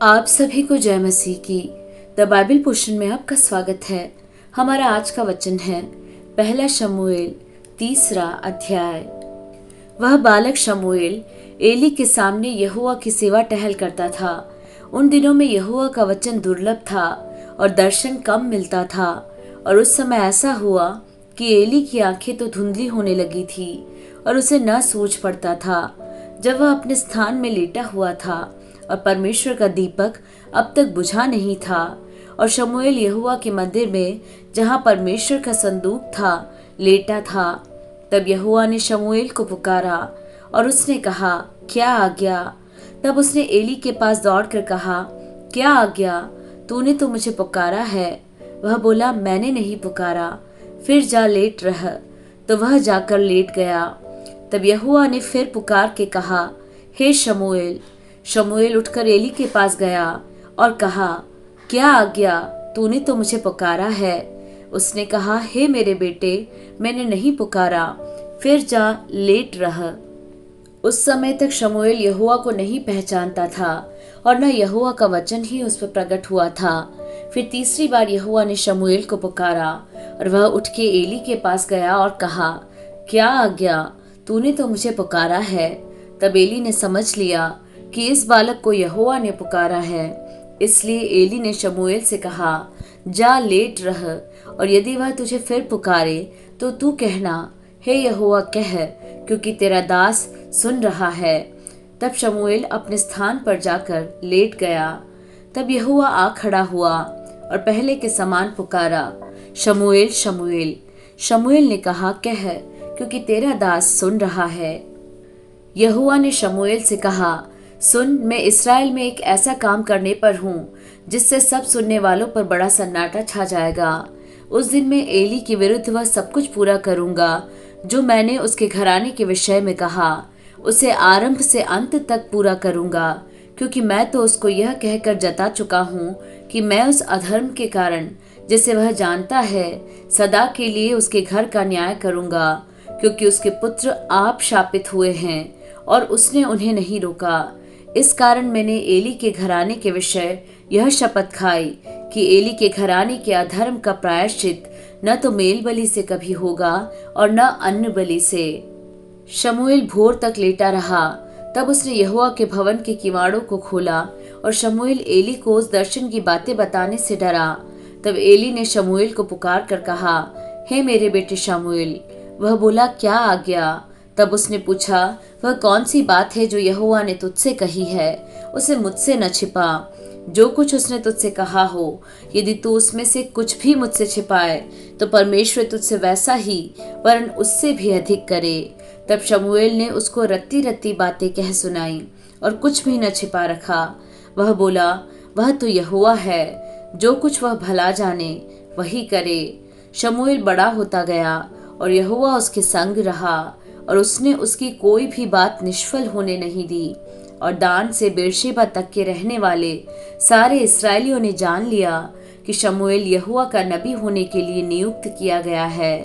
आप सभी को जय मसीह की द बाइबल पोर्शन में आपका स्वागत है। हमारा आज का वचन है पहला शमूएल 3 अध्याय। वह बालक शमूएल एली के सामने यहोवा की सेवा टहल करता था। उन दिनों में यहोवा का वचन दुर्लभ था और दर्शन कम मिलता था। और उस समय ऐसा हुआ कि एली की आंखें तो धुंधली होने लगी थी और उसे न सूझ पड़ता था। जब वह अपने स्थान में लेटा हुआ था और परमेश्वर का दीपक अब तक बुझा नहीं था, और शमूएल यहोवा के मंदिर में जहाँ परमेश्वर का संदूक था लेटा था, तब यहोवा ने शमूएल को पुकारा और उसने कहा, क्या आज्ञा? तब उसने एली के पास दौड़कर कहा, क्या आज्ञा? तूने तो मुझे पुकारा है। वह बोला, मैंने नहीं पुकारा, फिर जा लेट रह। तो वह जाकर लेट गया। तब यहोवा ने फिर पुकार के कहा, हे शमूएल। शमूएल उठकर एली के पास गया और कहा, क्या आज्ञा? तूने तो मुझे पुकारा है। उसने कहा, हे मेरे बेटे, मैंने नहीं पुकारा, फिर जा लेट रह। उस समय तक शमूएल यहोवा को नहीं पहचानता था और न यहोवा का वचन ही उस पर प्रकट हुआ था। फिर तीसरी बार यहोवा ने शमूएल को पुकारा और वह उठ के एली के पास गया और कहा, क्या आज्ञा? तूने तो मुझे पुकारा है। तब एली ने समझ लिया कि इस बालक को यहोवा ने पुकारा है। इसलिए एली ने शमूएल से कहा, जा लेट रह, और यदि वह तुझे फिर पुकारे तो तू कहना, हे यहोवा कह, क्योंकि तेरा दास सुन रहा है। तब शमूएल अपने स्थान पर जाकर लेट गया। तब यहोवा आ खड़ा हुआ और पहले के समान पुकारा, शमूएल शमूएल। शमूएल ने कहा, कह, क्योंकि तेरा दास सुन रहा है। यहोवा ने शमूएल से कहा, सुन, मैं इस्राएल में एक ऐसा काम करने पर हूँ जिससे सब सुनने वालों पर बड़ा सन्नाटा छा जाएगा। उस दिन मैं एली के विरुद्ध वह सब कुछ पूरा करूँगा जो मैंने उसके घराने के विषय में कहा। उसे आरंभ से अंत तक पूरा करूँगा, क्योंकि मैं तो उसको यह कहकर जता चुका हूँ कि मैं उस अधर्म के कारण, जिसे वह जानता है, सदा के लिए उसके घर का न्याय करूँगा, क्योंकि उसके पुत्र आप शापित हुए हैं और उसने उन्हें नहीं रोका। इस कारण मैंने एली के घराने के विषय यह शपथ खाई कि एली के घराने के अधर्म का प्रायश्चित न तो मेल बलि से कभी होगा और न अन्न बलि से। शमूएल भोर तक लेटा रहा। तब उसने यहोवा के भवन के किवाड़ों को खोला और शमूएल एली को उस दर्शन की बातें बताने से डरा। तब एली ने शमूएल को पुकार कर कहा, हे मेरे बेटे शमूएल। वह बोला, क्या आज्ञा? तब उसने पूछा, वह कौन सी बात है जो यहोवा ने तुझसे कही है? उसे मुझसे न छिपा। जो कुछ उसने तुझसे कहा हो, यदि तू उसमें से कुछ भी मुझसे छिपाए तो परमेश्वर तुझसे वैसा ही वरन उससे भी अधिक करे। तब शमूएल ने उसको रत्ती रत्ती बातें कह सुनाई और कुछ भी न छिपा रखा। वह बोला, वह तो यहोवा है, जो कुछ वह भला जाने वही करे। शमूएल बड़ा होता गया और यहोवा उसके संग रहा और उसने उसकी कोई भी बात निष्फल होने नहीं दी। और दान से बेर्शेबा तक के रहने वाले सारे इस्राएलियों ने जान लिया कि शमूएल यहोवा का नबी होने के लिए नियुक्त किया गया है।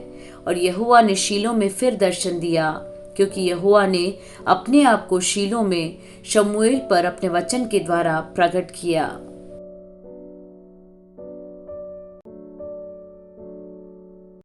और यहोवा ने शीलो में फिर दर्शन दिया, क्योंकि यहोवा ने अपने आप को शीलो में शमूएल पर अपने वचन के द्वारा प्रकट किया।